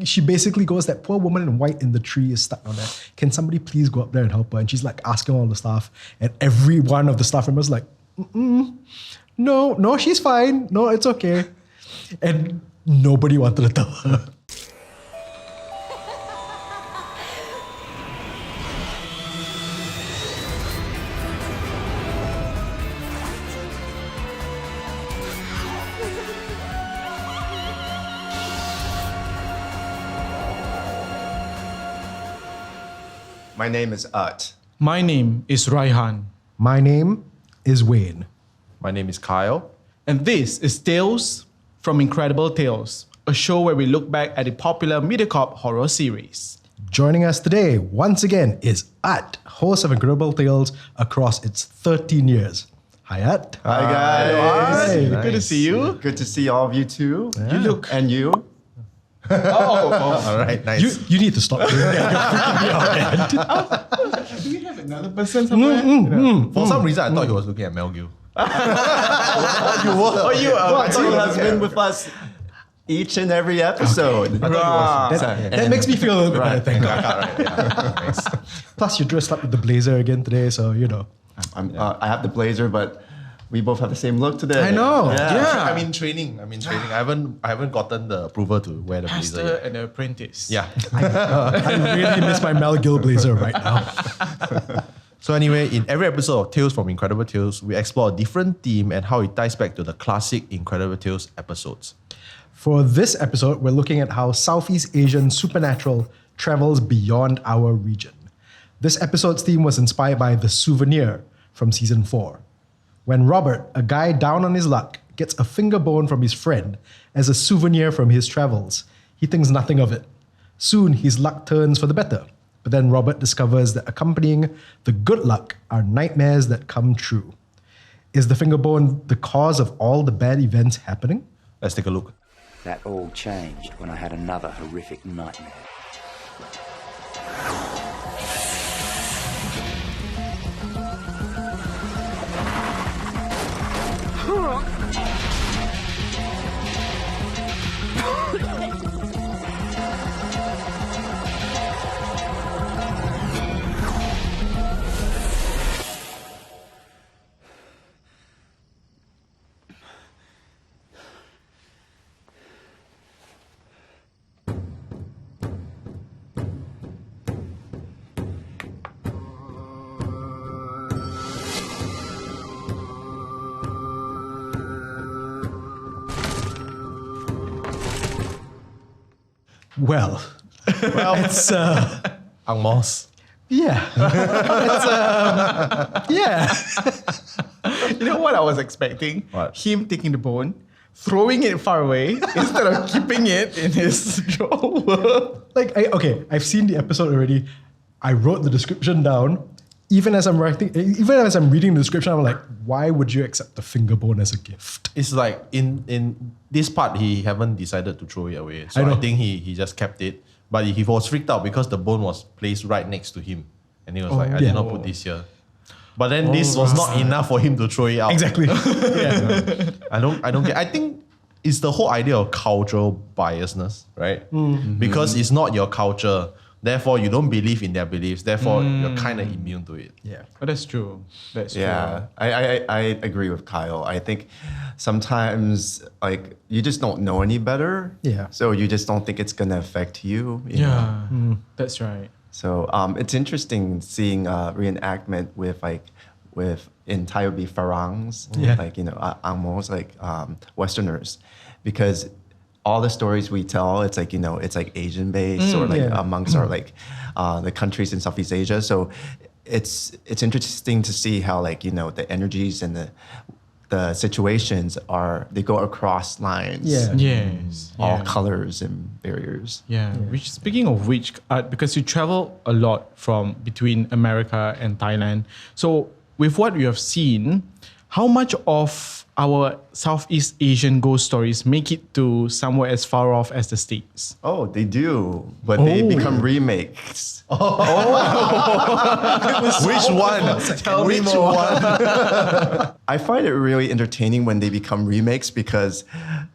she basically goes, that poor woman in white in the tree is stuck on there. Can somebody please go up there and help her? And she's like asking all the staff, and every one of the staff members like, no, she's fine. No, it's okay. And nobody wanted to tell her. My name is Utt. My name is Raihan. My name is Wayne. My name is Kyle. And this is Tales from Incredible Tales, a show where we look back at the popular MediaCorp horror series. Joining us today, once again, is Utt, host of Incredible Tales across its 13 years. Hi, Utt. Hi, guys. Hi. Good to see you. Good to see all of you too. Yeah. You look, and you. All right, nice. You need to stop doing that. You're freaking me out, man. Do we have another person somewhere? For some reason, I thought he was looking at Mel Gil. You have been with us each and every episode. That makes me feel a little bit better, thank God. Nice. Plus, you dressed up with the blazer again today, so you know. I have the blazer, but we both have the same look today. I know. Yeah. I'm in training. I haven't gotten the approval to wear the blazer Master yet. and apprentice. Yeah. I really miss my Mel Gil blazer right now. So anyway, in every episode of Tales from Incredible Tales, we explore a different theme and how it ties back to the classic Incredible Tales episodes. For this episode, we're looking at how Southeast Asian supernatural travels beyond our region. This episode's theme was inspired by The Souvenir from season 4. When Robert, a guy down on his luck, gets a finger bone from his friend as a souvenir from his travels, he thinks nothing of it. Soon, his luck turns for the better. But then Robert discovers that accompanying the good luck are nightmares that come true. Is the finger bone the cause of all the bad events happening? Let's take a look. That all changed when I had another horrific nightmare. Well, it's Angmos. yeah. Yeah. You know what I was expecting? What? Him taking the bone, throwing it far away instead of keeping it in his drawer. I've seen the episode already. I wrote the description down. Even as I'm reading the description, I'm like, why would you accept the finger bone as a gift? It's like in this part, he haven't decided to throw it away. So I think he just kept it. But he was freaked out because the bone was placed right next to him. And he was like, I did not put this here. But then this was not enough for him to throw it out. Exactly. I don't get. I think it's the whole idea of cultural biasness, right? Mm-hmm. Because it's not your culture. Therefore, you don't believe in their beliefs. Therefore, you're kind of immune to it. Yeah. But that's true. That's true. I agree with Kyle. I think sometimes like you just don't know any better. Yeah. So you just don't think it's gonna affect you. you know? Yeah, that's right. So it's interesting seeing reenactment with in Thai would be Farangs, Angmos, Westerners, because all the stories we tell, it's like Asian based or amongst our the countries in Southeast Asia. So it's interesting to see how the energies and the situations they go across lines. Yeah. Yes. All colors and barriers. Yeah. Which, speaking of which, because you travel a lot from between America and Thailand, so with what you have seen, how much of our Southeast Asian ghost stories make it to somewhere as far off as the States? Oh, they do, but they become remakes. Which one? Tell me more. I find it really entertaining when they become remakes because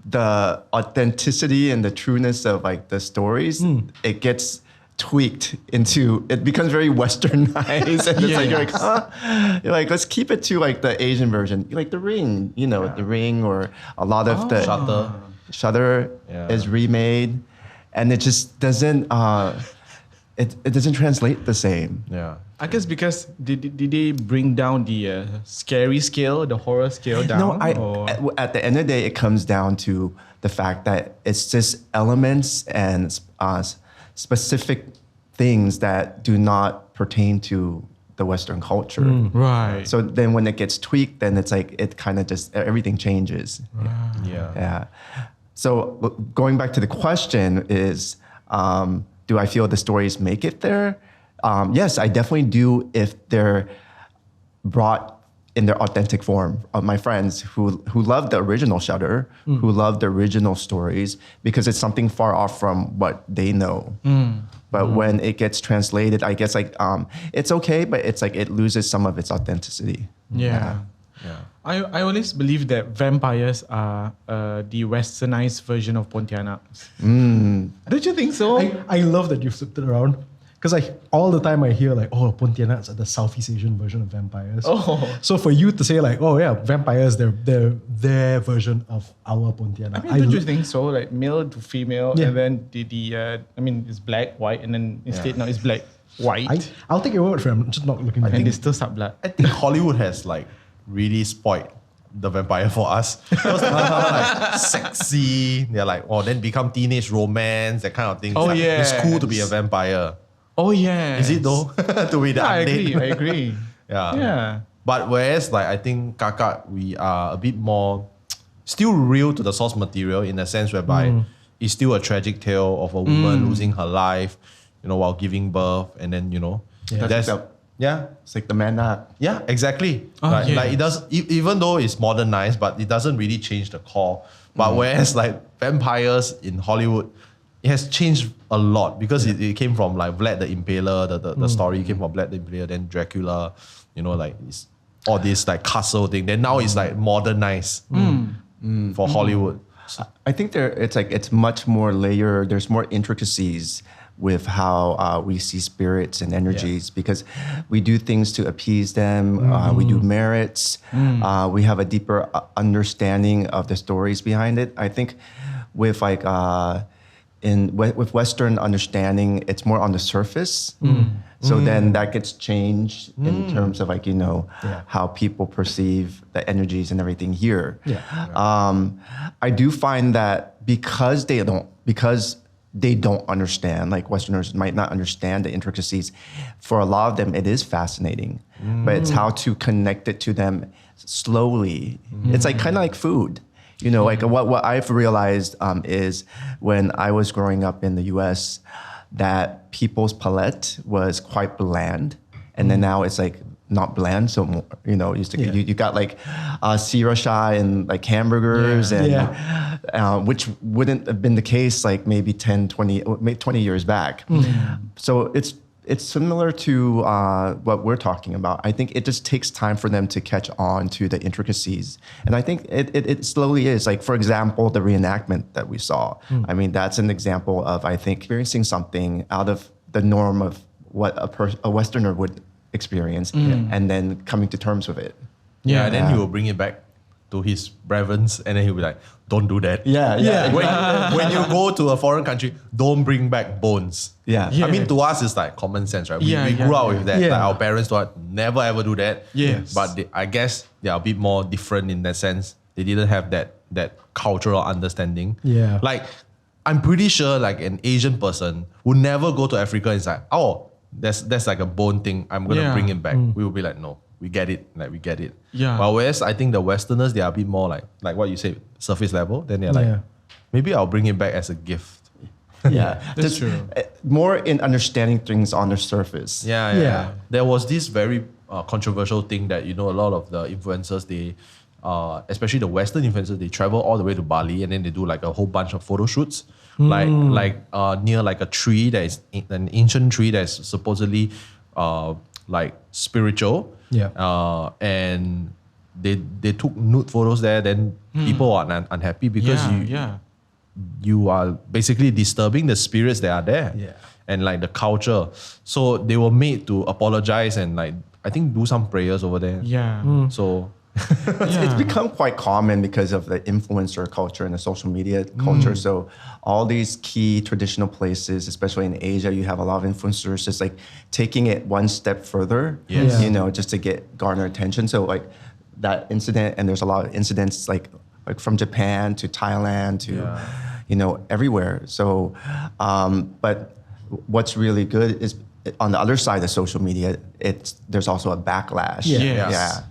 the authenticity and the trueness of like the stories, it gets tweaked into, it becomes very westernized, and it's like you're like, huh? You're like, let's keep it to like the Asian version, like The Ring, you know, The Ring, or a lot of the Shutter is remade, and it just doesn't it doesn't translate the same. Yeah. I guess because did they bring down the scary scale, the horror scale down? No, at the end of the day, it comes down to the fact that it's just elements and specific things that do not pertain to the Western culture. Right. So then when it gets tweaked, then it's like, it kind of just, everything changes. Yeah. So going back to the question is, do I feel the stories make it there? Yes, I definitely do if they're brought in their authentic form. My friends who love the original Shutter, who love the original stories, because it's something far off from what they know. But when it gets translated, I guess like it's okay, but it's like it loses some of its authenticity. Yeah. I always believe that vampires are the westernized version of Pontianaks. Don't you think so? I love that you've flipped it around. Because like all the time I hear like, oh, Pontianaks are the Southeast Asian version of vampires. So for you to say like, oh yeah, vampires, they're their version of our Pontianak. I mean, don't you think so? Like male to female, and then it's black, white, and then instead now it's black, white. I'll take your word for it. I'm just not looking at it. And they still suck blood. I think Hollywood has like really spoiled the vampire for us. Because they're like sexy. They're like, then become teenage romance, that kind of thing. It's cool to be a vampire. Oh yeah. Is it though? To be the update. I agree. Yeah. But whereas like I think Kakak, we are a bit more still real to the source material in a sense whereby it's still a tragic tale of a woman losing her life, while giving birth, and then it's like the man. Yeah, exactly. Like it does, even though it's modernized, but it doesn't really change the core. But whereas like vampires in Hollywood, it has changed a lot because it came from like Vlad the Impaler, the story came from Vlad the Impaler, then Dracula, like it's all this like castle thing. Then now it's like modernized for Hollywood. I think it's much more layered. There's more intricacies with how we see spirits and energies because we do things to appease them. We do merits. We have a deeper understanding of the stories behind it. I think with like with Western understanding, it's more on the surface. So then that gets changed in terms of like, how people perceive the energies and everything here. I do find that because they don't understand, like Westerners might not understand the intricacies, for a lot of them it is fascinating. But it's how to connect it to them slowly. It's like kind of like food. Like what I've realized is when I was growing up in the US, that people's palate was quite bland. And then now it's like not bland, so more, you got like sriracha and like hamburgers and which wouldn't have been the case like maybe 10, 20 years back. So it's similar to what we're talking about. I think it just takes time for them to catch on to the intricacies. And I think it slowly is. Like, for example, the reenactment that we saw. I mean, that's an example of, I think, experiencing something out of the norm of what a Westerner would experience and then coming to terms with it. And then he will bring it back to his brethren and then he'll be like, don't do that. When you go to a foreign country, don't bring back bones. I mean, to us, it's like common sense, right? We grew up with that. Like our parents thought, never ever do that. But I guess they are a bit more different in that sense. They didn't have that cultural understanding. Like, I'm pretty sure like an Asian person would never go to Africa and say, oh, that's like a bone thing. I'm going to bring it back. We will be like, no. We get it. But whereas I think the Westerners, they are a bit more like what you say, surface level. Then they're like, maybe I'll bring it back as a gift. That's true. More in understanding things on the surface. There was this very controversial thing that, a lot of the influencers, they especially the Western influencers, they travel all the way to Bali and then they do like a whole bunch of photo shoots, near like a tree that is an ancient tree that's supposedly like spiritual. And they took nude photos there. Then people are unhappy because you are basically disturbing the spirits that are there. And like the culture. So they were made to apologize and like I think do some prayers over there. So it's become quite common because of the influencer culture and the social media culture. So all these key traditional places, especially in Asia, you have a lot of influencers just like taking it one step further, you know, just to garner attention. So like that incident, and there's a lot of incidents like from Japan to Thailand to, you know, everywhere. So, but what's really good is on the other side of social media, there's also a backlash.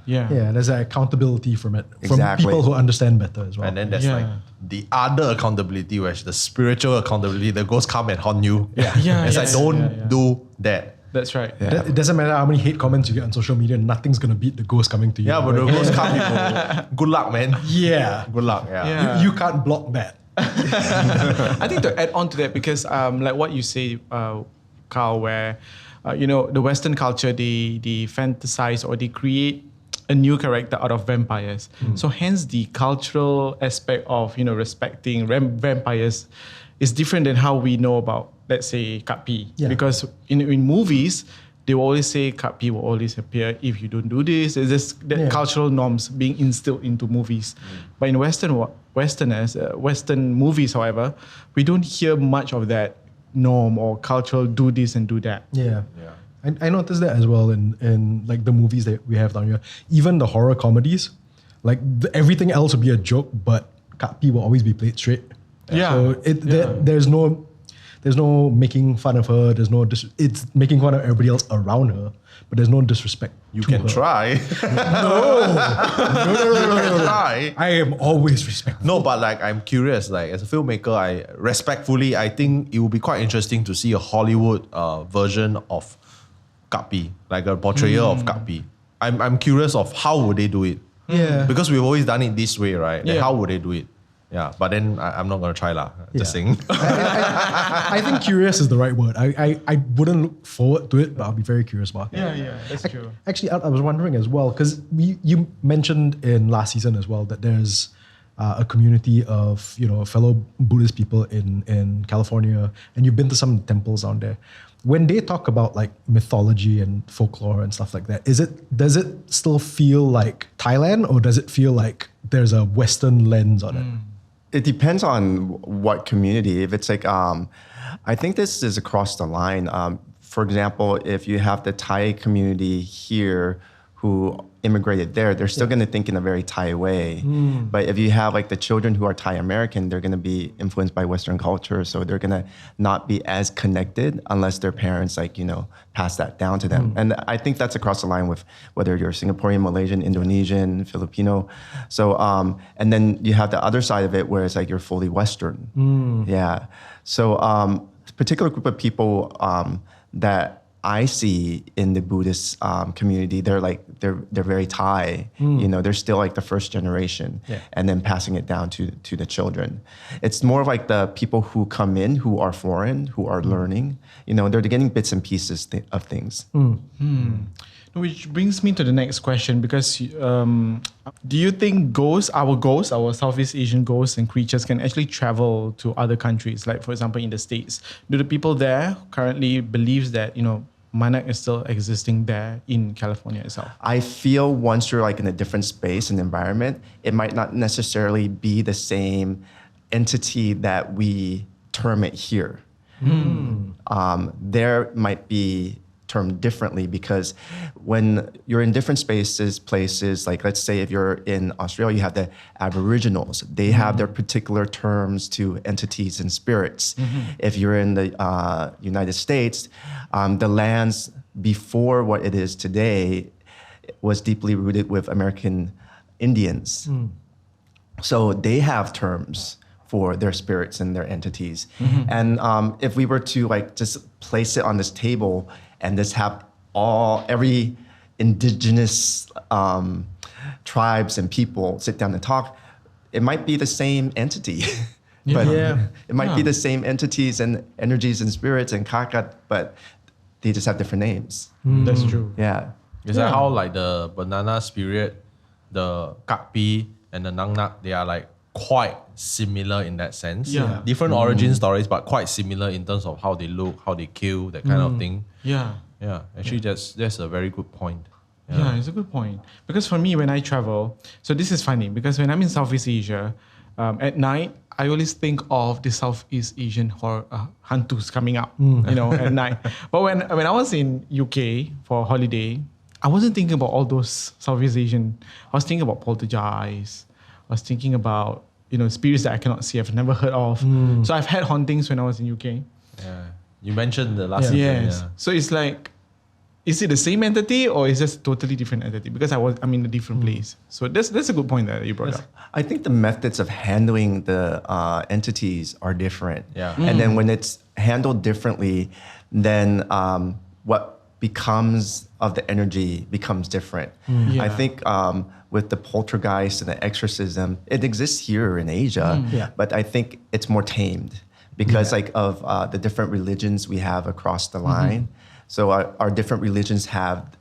There's an accountability from it, from Exactly. people who understand better as well. and then there's like the other accountability, where the spiritual accountability, the ghosts come and haunt you. It's like don't do that. That's right. It doesn't matter how many hate comments you get on social media, nothing's gonna beat the ghost coming to you. Yeah, but the ghosts come, you go, good luck, man. Good luck. You can't block that. I think to add on to that, because like what you say, Carl, where you know, the Western culture, they fantasize or they create a new character out of vampires. So hence the cultural aspect of, you know, respecting vampires is different than how we know about, let's say, Kat P. Because in movies, they will always say Kat P will always appear if you don't do this. There's this cultural norms being instilled into movies. But in Western movies, however, we don't hear much of that norm or cultural do this and do that. I noticed that as well in like the movies that we have down here. Even the horror comedies, like everything else will be a joke, but Kat P will always be played straight. So there's no making fun of her. It's making fun of everybody else around her, but there's no disrespect. You to can her. try. No. Try. I am always respectful. No, but like I'm curious, like as a filmmaker, I think it would be quite interesting to see a Hollywood version of Kat P, like a portrayal of Kat P. I'm curious of how would they do it. Because we've always done it this way, right? Like how would they do it? But then I'm not gonna try lah. Just saying. I think curious is the right word. I wouldn't look forward to it, but I'll be very curious about it. That's true. Actually, I was wondering as well, because you mentioned in last season as well that there's a community of, you know, fellow Buddhist people in California, and you've been to some temples down there. When they talk about like mythology and folklore and stuff like that, does it still feel like Thailand, or does it feel like there's a Western lens on it? It depends on what community. If it's like, I think this is across the line. For example, if you have the Thai community here who immigrated there, they're still going to think in a very Thai way. But if you have like the children who are Thai American, they're going to be influenced by Western culture. So they're going to not be as connected unless their parents, like, you know, pass that down to them. And I think that's across the line with whether you're Singaporean, Malaysian, Indonesian, Filipino. So, and then you have the other side of it where it's like you're fully Western. So particular group of people that I see in the Buddhist community, they're very Thai. You know, they're still like the first generation, and then passing it down to the children. It's more of like the people who come in who are foreign, who are learning. You know, they're getting bits and pieces of things. Which brings me to the next question, because do you think our Southeast Asian ghosts and creatures can actually travel to other countries? Like, for example, in the States, do the people there currently believe that, you know, Manak is still existing there in California itself? I feel once you're like in a different space and environment, it might not necessarily be the same entity that we term it here. There might be termed differently, because when you're in different places, like let's say if you're in Australia, you have the Aboriginals. They have their particular terms to entities and spirits. If you're in the United States, the lands before what it is today was deeply rooted with American Indians. So they have terms for their spirits and their entities. And if we were to like just place it on this table and just have every indigenous tribes and people sit down and talk, it might be the same entity. But it might be the same entities and energies and spirits and kakat, but they just have different names. That's true. Yeah. Is that how like the banana spirit, the kakpi, and the nangnak, they are like quite similar in that sense? Yeah. Different origin stories, but quite similar in terms of how they look, how they kill, that kind of thing. Yeah. Yeah, actually that's a very good point. Yeah, it's a good point. Because for me, when I travel, so this is funny because when I'm in Southeast Asia, at night, I always think of the Southeast Asian horror hantus coming up, at night. But when I was in UK for holiday, I wasn't thinking about all those Southeast Asian. I was thinking about poltergeists. I was thinking about spirits that I cannot see, I've never heard of. So I've had hauntings when I was in UK. Yeah, you mentioned the last Yes. So it's like, is it the same entity or is it a totally different entity? Because I'm in a different place. So that's a good point that you brought up. I think the methods of handling the entities are different. Yeah. And then when it's handled differently, then what becomes of the energy becomes different. Yeah. I think with the poltergeist and the exorcism, it exists here in Asia, but I think it's more tamed because of the different religions we have across the line. So our different religions have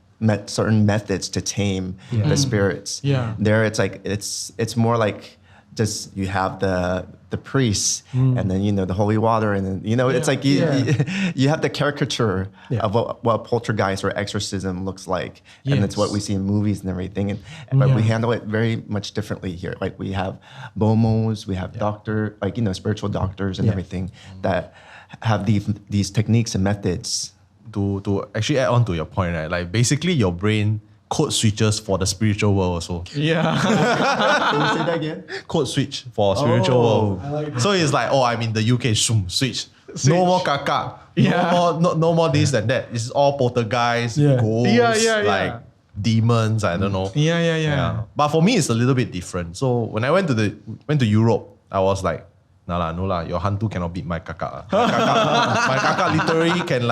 certain methods to tame the spirits. Yeah. There, it's like it's more like just you have the priests and then the holy water and then it's like you have the caricature of what poltergeist or exorcism looks like, and that's what we see in movies and everything. But we handle it very much differently here. Like we have bomos, we have doctor, spiritual doctors and everything that have these techniques and methods. To actually add on to your point, right? Like basically your brain code switches for the spiritual world also. Yeah. Can you say that again? Code switch for spiritual world. I like that. So it's like, I'm in the UK, switch. No more kaka. Yeah. No more this and that. It's all poltergeist, ghosts, like demons, I don't know. Yeah. But for me, it's a little bit different. So when I went to Europe, I was like, no lah, your hantu cannot beat my kaka. My kaka literally can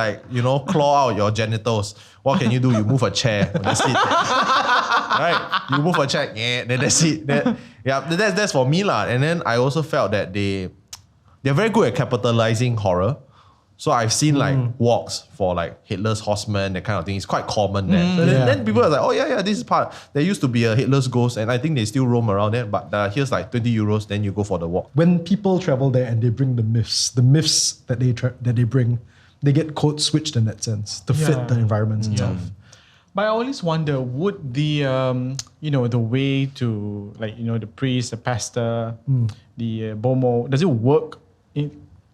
claw out your genitals. What can you do? You move a chair. That's it. Right? You move a chair. Yeah, then that's it. That's for me lah. And then I also felt that they're very good at capitalizing horror. So I've seen walks for headless horsemen, that kind of thing. It's quite common there. So then people are like, this is part. There used to be a headless ghost, and I think they still roam around there. But here's 20 euros, then you go for the walk. When people travel there and they bring the myths that they bring, they get code switched in that sense to fit the environments and stuff. But I always wonder, would the the way to the priest, the pastor, the bomo, does it work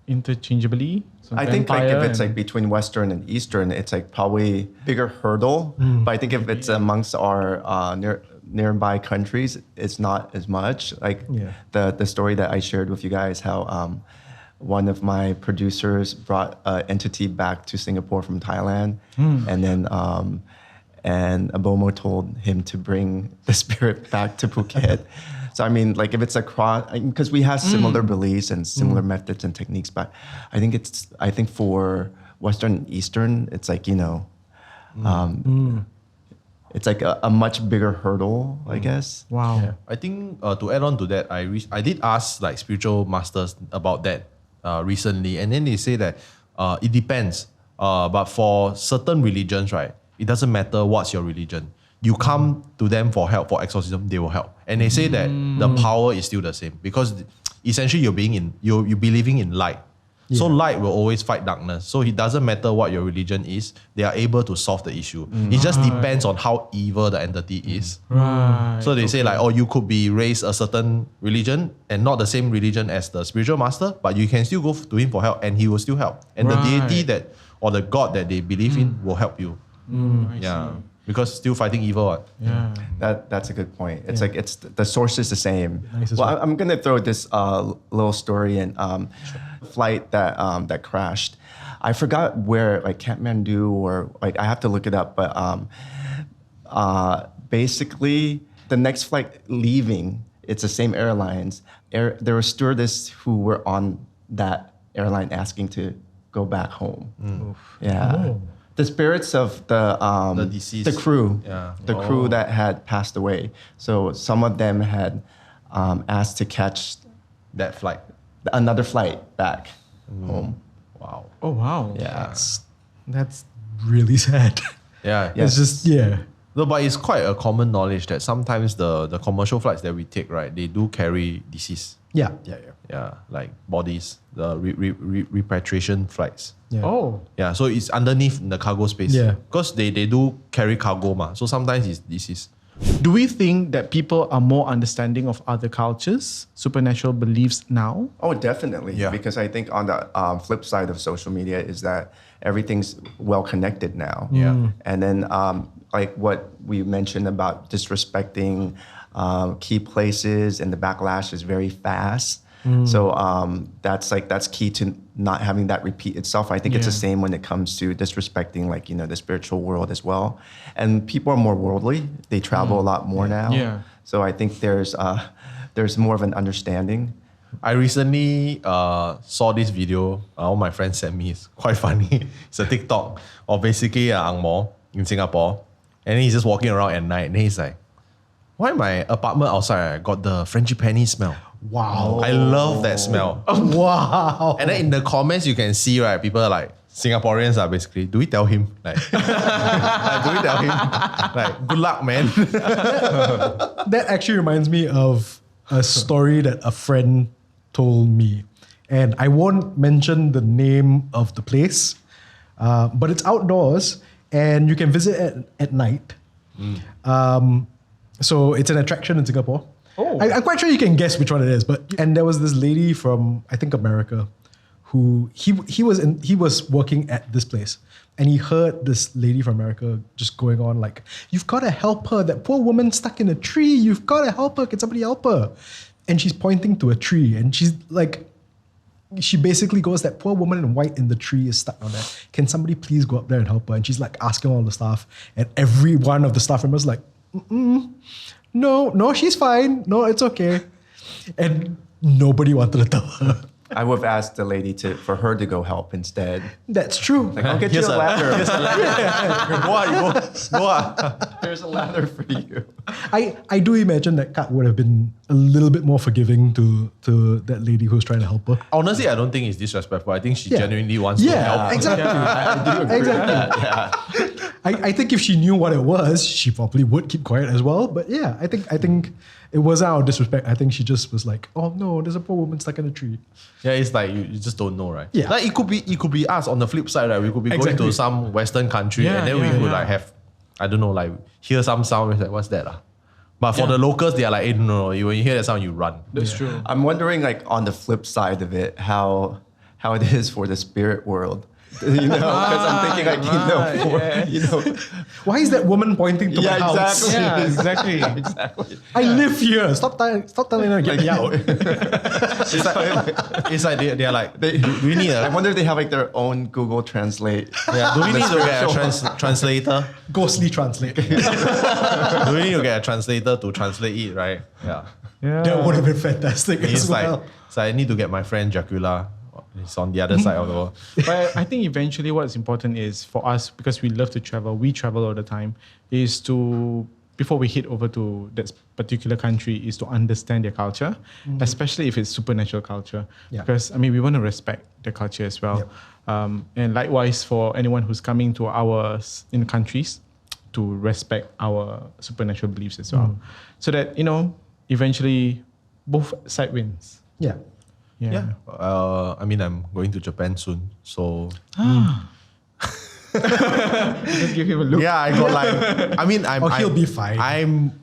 interchangeably? So I think if it's between Western and Eastern, it's probably bigger hurdle. But I think if it's amongst our nearby countries, it's not as much. The story that I shared with you guys, how one of my producers brought an entity back to Singapore from Thailand, and then and Abomo told him to bring the spirit back to Phuket. So I mean, if it's across, because we have similar beliefs and similar methods and techniques, but I think for Western and Eastern, it's it's a much bigger hurdle, I guess. Wow. Yeah. I think to add on to that, I did ask spiritual masters about that recently, and then they say that it depends. But for certain religions, right, it doesn't matter what's your religion. You come to them for help, for exorcism, they will help. And they say that the power is still the same because essentially you're believing in light. Yeah. So light will always fight darkness. So it doesn't matter what your religion is, they are able to solve the issue. It just depends on how evil the entity is. Right. So they say you could be raised a certain religion and not the same religion as the spiritual master, but you can still go to him for help and he will still help. And the deity or the God that they believe in will help you. I see. Because still fighting evil. Yeah. That's a good point. It's it's the source is the same. Nice as well, well. I'm gonna throw this little story in. Flight that crashed. I forgot where, Kathmandu or I have to look it up. But basically, the next flight leaving, it's the same airlines. There were stewardess who were on that airline asking to go back home. Yeah. The spirits of the deceased. the crew, Yeah. the crew that had passed away. So some of them had asked to catch That flight. another flight back home. Wow. Oh wow. Yeah. That's really sad. Yeah. It's just, No, but it's quite a common knowledge that sometimes the commercial flights that we take, right, they do carry deceased. Yeah. Yeah, like bodies, the repatriation flights. Yeah. Oh. Yeah, so it's underneath in the cargo space. Yeah. Because they do carry cargo, ma. So sometimes it's deceased. Do we think that people are more understanding of other cultures, supernatural beliefs now? Oh, definitely. Yeah. Because I think on the flip side of social media is that everything's well connected now. Yeah. And then like what we mentioned about disrespecting key places, and the backlash is very fast. So that's key to not having that repeat itself. I think it's the same when it comes to disrespecting the spiritual world as well. And people are more worldly. They travel a lot more now. Yeah. So I think there's more of an understanding. I recently saw this video. All my friends sent me. It's quite funny. It's a TikTok of basically an Ang Mo in Singapore. And he's just walking around at night. And he's like, why my apartment outside got the frangipani smell? Wow. I love that smell. Wow. And then in the comments, you can see, right, people are like, Singaporeans are basically, do we tell him? Like, do we tell him? Like, good luck, man. That actually reminds me of a story that a friend told me. And I won't mention the name of the place, but it's outdoors and you can visit at night. So it's an attraction in Singapore. Oh. I'm quite sure you can guess which one it is. And there was this lady from, I think, America, who he was working at this place, and he heard this lady from America just going on like, "You've got to help her. That poor woman stuck in a tree. You've got to help her. Can somebody help her?" And she's pointing to a tree, and she's like, she basically goes, "That poor woman in white in the tree is stuck on there. Can somebody please go up there and help her?" And she's like asking all the staff, and every one of the staff members like, No, she's fine. No, it's okay. And nobody wanted to tell her. I would have asked the lady for her to go help instead. That's true. Like, I'll get you a ladder. Go on. Here's a ladder for you. I do imagine that Kat would have been a little bit more forgiving to that lady who's trying to help her. Honestly, I don't think it's disrespectful. I think she genuinely wants to help. Exactly. I do agree with that. Yeah. I think if she knew what it was, she probably would keep quiet as well. But yeah, I think it wasn't out of disrespect. I think she just was like, "Oh no, there's a poor woman stuck in a tree." Yeah, it's like you just don't know, right? Yeah. Like it could be us on the flip side, right? We could be going Exactly. to some Western country and then we could like have, I don't know, like hear some sound. It's like, what's that? But for the locals, they are like, hey, no, when you hear that sound, you run. That's true. I'm wondering, like, on the flip side of it, how it is for the spirit world. Because I'm thinking, Why is that woman pointing to my house? exactly. Yeah, exactly. Exactly. I live here. Stop telling her to get me out. It's like they're like, do we need I a wonder if they have like their own Google Translate. do we need to get a translator? Ghostly translate. Do we need to get a translator to translate it, right? Yeah. That would have been fantastic It's as well. like, so I need to get my friend Dracula. He's on the other side of the world. But I think eventually what's important is for us, because we love to travel, we travel all the time, is to, before we head over to that particular country, is to understand their culture, especially if it's supernatural culture. Yeah. Because, I mean, we want to respect their culture as well. Yep. And likewise for anyone who's coming to our countries, to respect our supernatural beliefs as well. So that, eventually both side wins. Yeah. Yeah. I mean, I'm going to Japan soon, so Just give him a look. yeah, I got like. I mean, He'll be fine. I'm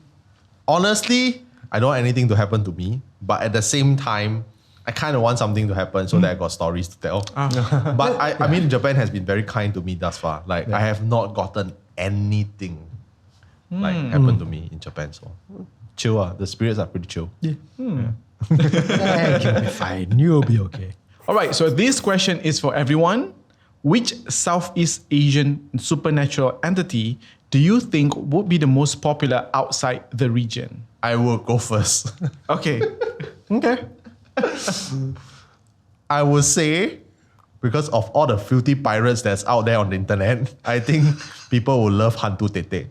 honestly, I don't want anything to happen to me, but at the same time, I kind of want something to happen so that I got stories to tell. But I mean, Japan has been very kind to me thus far. Like, I have not gotten anything like happen to me in Japan. So chill. The spirits are pretty chill. Yeah. You'll be fine. You'll be okay. All right, so this question is for everyone. Which Southeast Asian supernatural entity do you think would be the most popular outside the region? I will go first. Okay. Okay. I would say because of all the filthy pirates that's out there on the internet, I think people will love Hantu Tete.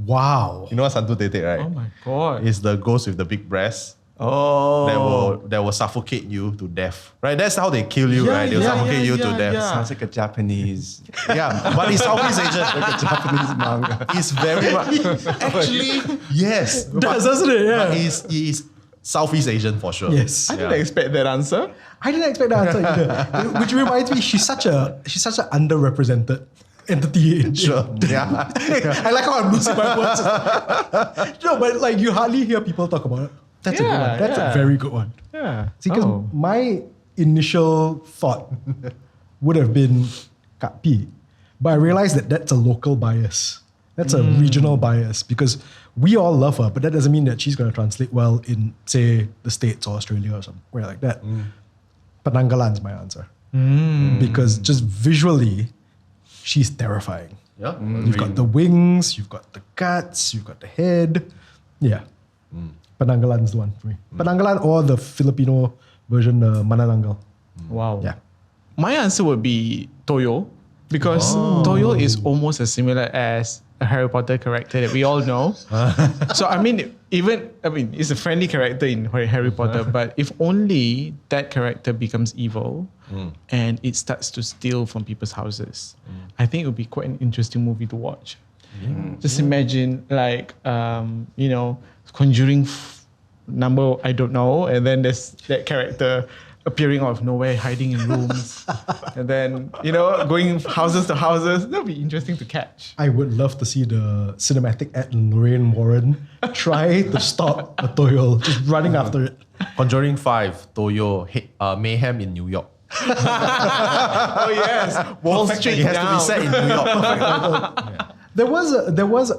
Wow. You know what's Hantu Tete, right? Oh my god. It's the ghost with the big breasts. Oh. That will suffocate you to death. Right? That's how they kill you, right? They'll suffocate you to death. Sounds like a Japanese. Yeah, but it's Southeast Asian. Like a Japanese manga. He's very much. Actually, yes. Doesn't it? Yeah. But he's Southeast Asian for sure. Yes. I didn't expect that answer. I didn't expect that answer either. Which reminds me, she's such an underrepresented entity. Sure. Yeah. I like how I'm losing my words. No, but like you hardly hear people talk about it. That's a good one. That's a very good one. Yeah. See, because my initial thought would have been Kak P, but I realized that that's a local bias. That's a regional bias because we all love her, but that doesn't mean that she's going to translate well in, say, the States or Australia or somewhere like that. Penanggalan's my answer. Because just visually, she's terrifying. Yeah. You've got the wings, you've got the guts, you've got the head. Yeah. Penanggalan's the one for me. Penanggalan or the Filipino version, Manananggal. Wow. Yeah. My answer would be Toyo because Toyo is almost as similar as a Harry Potter character that we all know. So it's a friendly character in Harry Potter, but if only that character becomes evil and it starts to steal from people's houses, I think it would be quite an interesting movie to watch. Just imagine Conjuring number I don't know, and then there's that character appearing out of nowhere, hiding in rooms, and then going houses to houses. That'll be interesting to catch. I would love to see the cinematic ad in Lorraine Warren try to stop a Toyo, just running after it. Conjuring 5, Toyo, Mayhem in New York. Oh yes, Wall Street It has down. to be set in New York. There was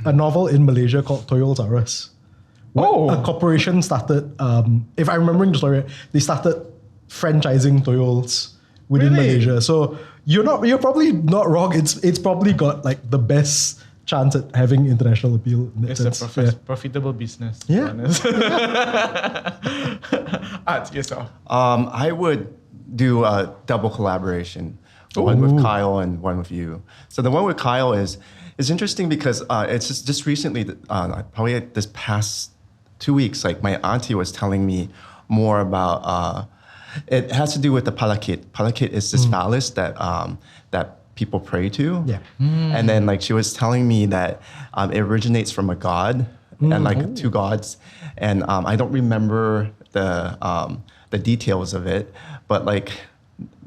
a novel in Malaysia called Toyol's R Us. A corporation started, if I'm remembering the story, they started franchising Toyols within Malaysia. So you're probably not wrong. It's probably got like the best chance at having international appeal in that It's sense. a profitable business. To be honest. Art, yourself. I would do a double collaboration. One with Kyle and one with you. So the one with Kyle is interesting because it's just recently, probably this past 2 weeks, like my auntie was telling me more about, it has to do with the palakit. Palakit is this phallus that people pray to. Yeah. And then like she was telling me that it originates from a god and like two gods. And I don't remember the details of it, but like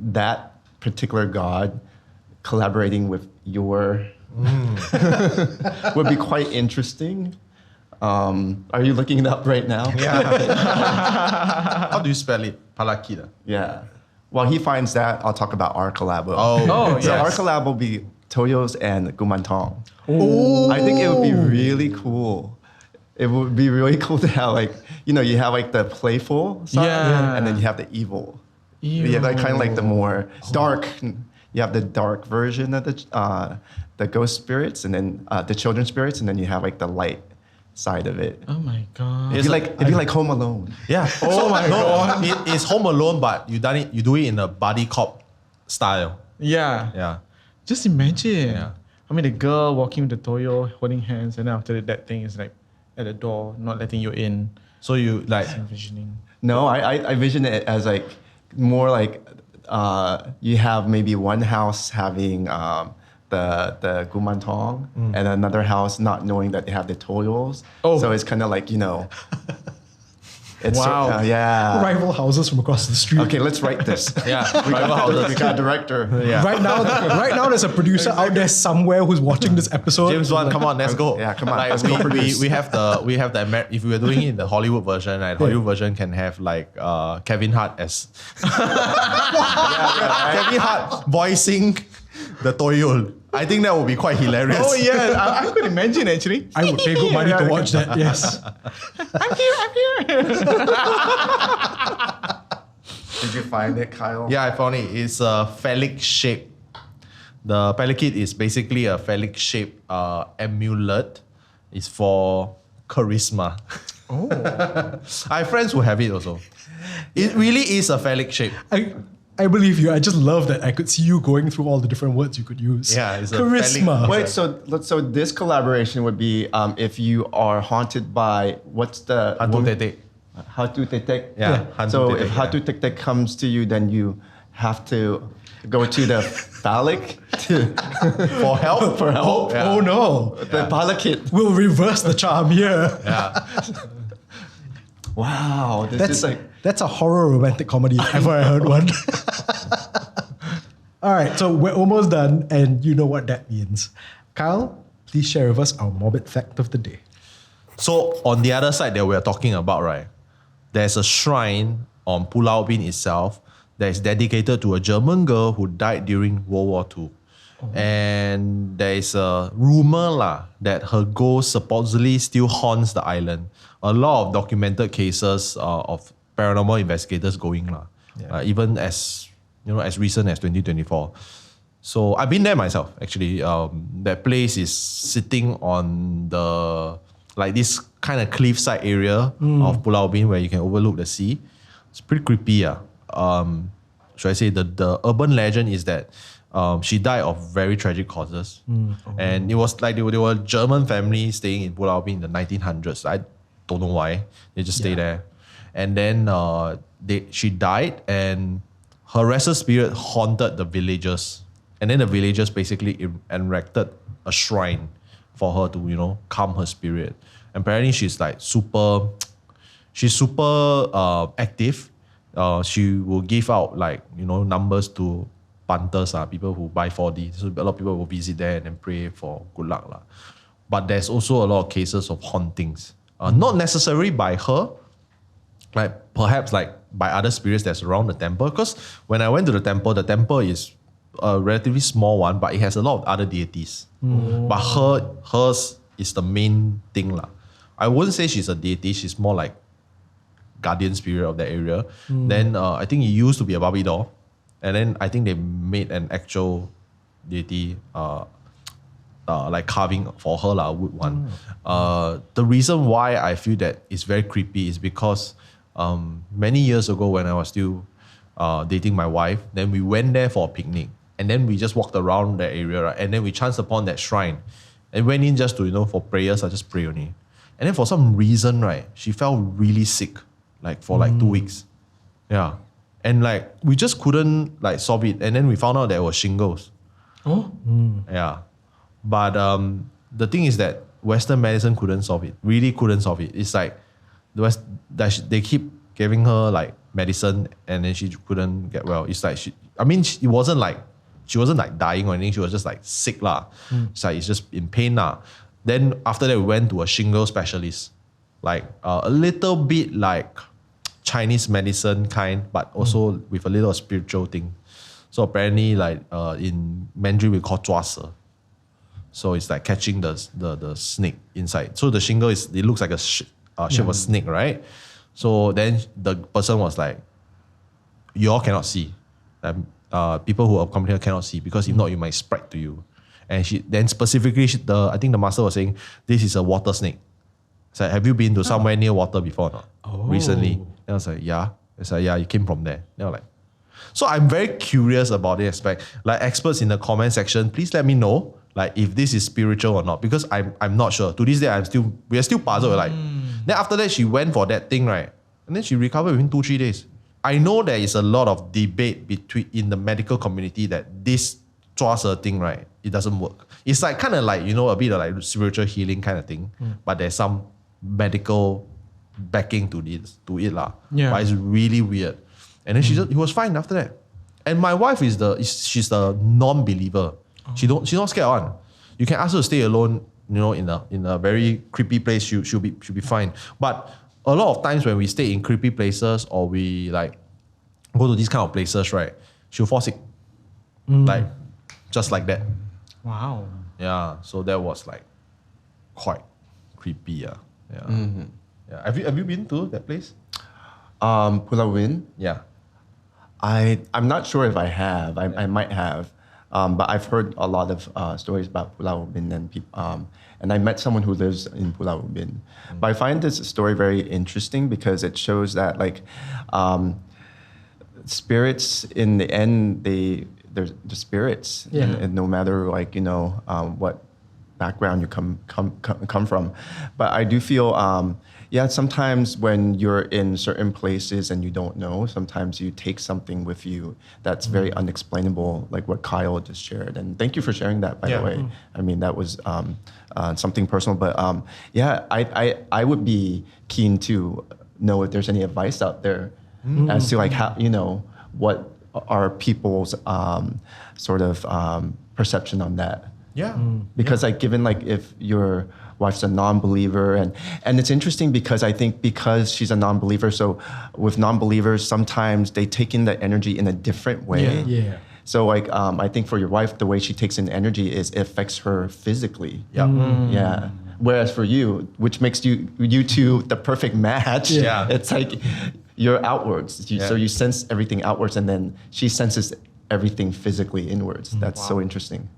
that particular god collaborating with your would be quite interesting. Are you looking it up right now? Yeah. How do you spell it? Palakida. Yeah. While he finds that, I'll talk about our collabo. Oh, So yes. our collab will be Toyo's and Gumantong. I think it would be really cool. It would be really cool to have like, you have like the playful side and then you have the evil. Yeah, like kind of like the more dark. You have the dark version of the ghost spirits and then the children spirits, and then you have like the light side of it. Oh my god. It'd be like Home Alone. Yeah. Oh my God. It's Home Alone, but you do it in a buddy cop style. Yeah. Yeah. Just imagine. Yeah. I mean, the girl walking with the Toyo, holding hands, and then after that thing is like at the door, not letting you in. So you like Envisioning. No, I vision it as like more like you have maybe one house having the Gumantong and another house not knowing that they have the Toyos. Oh. So it's kind of like, it's Wow. yeah. Rival houses from across the street. Okay, let's write this. yeah. We got a director. Yeah. Right now, there's a producer out there somewhere who's watching this episode. James Wan, come on, let's go. Yeah, come on, Like let's go produce. we have the if we were doing it in the Hollywood version, right? Hollywood version can have like Kevin Hart as Kevin Hart voicing the Toyo. I think that would be quite hilarious. Oh yeah, I could imagine actually. I would pay good money to watch that. Yes. I'm here. Did you find it, Kyle? Yeah, I found it. It's a phallic shape. The palakit is basically a phallic shape amulet. It's for charisma. Oh. I have friends who have it also. It really is a phallic shape. I believe you. I just love that I could see you going through all the different words you could use. Yeah, it's a charisma. Wait, so this collaboration would be if you are haunted by what's the Hantu Tetek. Hatu Tetek? Yeah, Hantu So Tetek, if Hatu Tetek comes to you, then you have to go to the phallic For help? for help. Yeah. Oh no. The phallic kit. We'll reverse the charm here. Yeah. Wow, this is like That's a horror romantic comedy if ever I heard one. All right, so we're almost done, and you know what that means. Kyle, please share with us our morbid fact of the day. So on the other side that we're talking about, right, there's a shrine on Pulau Ubin itself that is dedicated to a German girl who died during World War II. And there is a rumor that her ghost supposedly still haunts the island. A lot of documented cases of paranormal investigators going even as as recent as 2024. So I've been there myself actually. That place is sitting on the this kind of cliffside area of Pulau Ubin where you can overlook the sea. It's pretty creepy. Should I say the urban legend is that she died of very tragic causes. And it was like they were a German family staying in Pulau Ubin in the 1900s. I don't know why. They just stay there. And then she died, and her restless spirit haunted the villagers. And then the villagers basically erected a shrine for her to, calm her spirit. And apparently she's super active. She will give out numbers to punters, people who buy 4D. So a lot of people will visit there and then pray for good luck. But there's also a lot of cases of hauntings. Not necessarily by her, perhaps by other spirits that's around the temple. Because when I went to the temple is a relatively small one, but it has a lot of other deities. But hers is the main thing. I wouldn't say she's a deity, she's more like guardian spirit of that area. Then I think it used to be a Barbie doll. And then I think they made an actual deity carving for her, a wood one. The reason why I feel that it's very creepy is because many years ago when I was still dating my wife, then we went there for a picnic. And then we just walked around that area, right? And then we chanced upon that shrine and went in just to, for prayers. I just pray only. And then for some reason, right, she felt really sick, for 2 weeks. Yeah. And we just couldn't solve it. And then we found out there was shingles. Oh? Yeah. But the thing is that Western medicine couldn't solve it. Really couldn't solve it. It's they keep giving her medicine and then she couldn't get well. It's it wasn't she wasn't dying or anything. She was just sick . It's just in pain . Then after that we went to a shingle specialist. A little bit Chinese medicine kind, but also with a little spiritual thing. So apparently in Mandarin we call Chua. So it's catching the snake inside. So the shingle it looks like a shape of a snake, right? So then the person was you all cannot see. People who accompany her cannot see because if not, it might spread to you. And then specifically, I think the master was saying, this is a water snake. So have you been to somewhere near water before or not? Recently? And I was yeah. It's yeah, you came from there. And I was so I'm very curious about this aspect. Experts in the comment section, please let me know if this is spiritual or not, because I'm not sure. To this day, we are still puzzled. Then after that, she went for that thing, right? And then she recovered within 2-3 days. I know there is a lot of debate in the medical community that this Chua thing, right, it doesn't work. It's kind of a bit of spiritual healing kind of thing, but there's some medical backing to it. Yeah. But it's really weird. And then he was fine after that. And my wife she's a non-believer. She's not scared one. You can ask her to stay alone, in a very creepy place. She'll be fine. But a lot of times when we stay in creepy places or we go to these kind of places, right, she'll fall sick. Just like that. Wow. Yeah. So that was quite creepy. Yeah. Yeah. Have you been to that place? Pulau Ubin. Yeah. I'm not sure if I have. I might have. But I've heard a lot of stories about Pulau Ubin and I met someone who lives in Pulau Ubin. But I find this story very interesting because it shows that spirits in the end, they're the spirits, and no matter like what background you come from. But I do feel sometimes when you're in certain places and you don't know, sometimes you take something with you that's very unexplainable, like what Kyle just shared. And thank you for sharing that, by the way. I mean, that was something personal. But I would be keen to know if there's any advice out there as to like how, what are people's sort of perception on that. Yeah. Because like given like if your wife's a non-believer and it's interesting because I think because she's a non-believer, so with non-believers sometimes they take in the energy in a different way. Yeah. So like I think for your wife, the way she takes in energy is it affects her physically. Yeah. Whereas for you, which makes you two the perfect match. Yeah. It's like you're outwards. So you sense everything outwards and then she senses everything physically inwards. That's so interesting.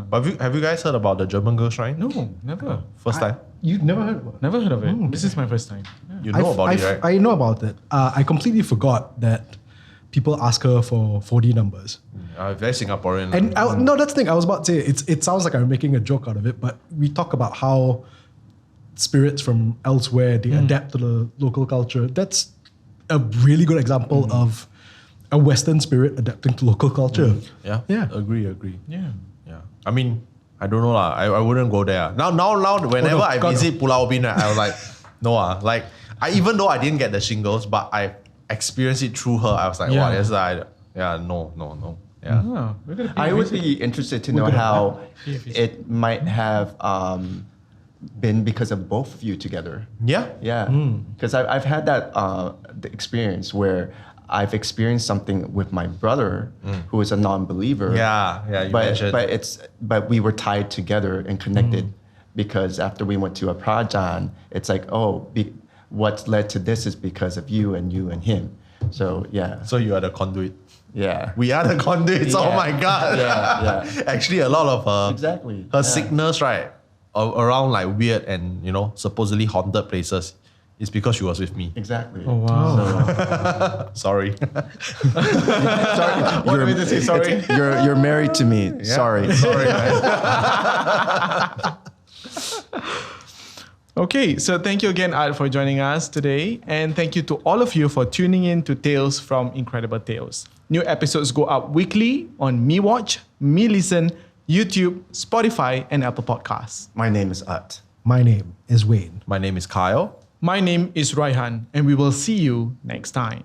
But have you guys heard about the German Girl Shrine? No, never. First time? You've never heard about it? Never heard of it. This is my first time. You know about it, right? I know about it. I completely forgot that people ask her for 4D numbers. Very Singaporean. And no, that's the thing. I was about to say, it sounds like I'm making a joke out of it, but we talk about how spirits from elsewhere, they adapt to the local culture. That's a really good example of a Western spirit adapting to local culture. Yeah. Agree. Yeah. I mean, I don't know lah. I wouldn't go there. Now, whenever I visit Pulau Ubin, I was like, no like, even though I didn't get the shingles, but I experienced it through her. I was like, wow, that's like, no. Yeah. I would be interested to know how it might have been because of both of you together. Yeah. Because I've had that the experience where I've experienced something with my brother who is a non-believer. Yeah, you mentioned. But we were tied together and connected because after we went to a prajan, it's like, what's led to this is because of you and him. So yeah. So you are the conduit. Yeah. We are the conduits. Oh my God. Yeah. Actually, a lot of her sickness, right, around like weird and supposedly haunted places. It's because she was with me. Exactly. Oh wow. Sorry. What do you say? Sorry. You're married to me. Yeah. Sorry, man. Okay, so thank you again, Art, for joining us today. And thank you to all of you for tuning in to Tales from Incredible Tales. New episodes go up weekly on MeWatch, MeListen, YouTube, Spotify, and Apple Podcasts. My name is Utt. My name is Wayne. My name is Kyle. My name is Raihan, and we will see you next time.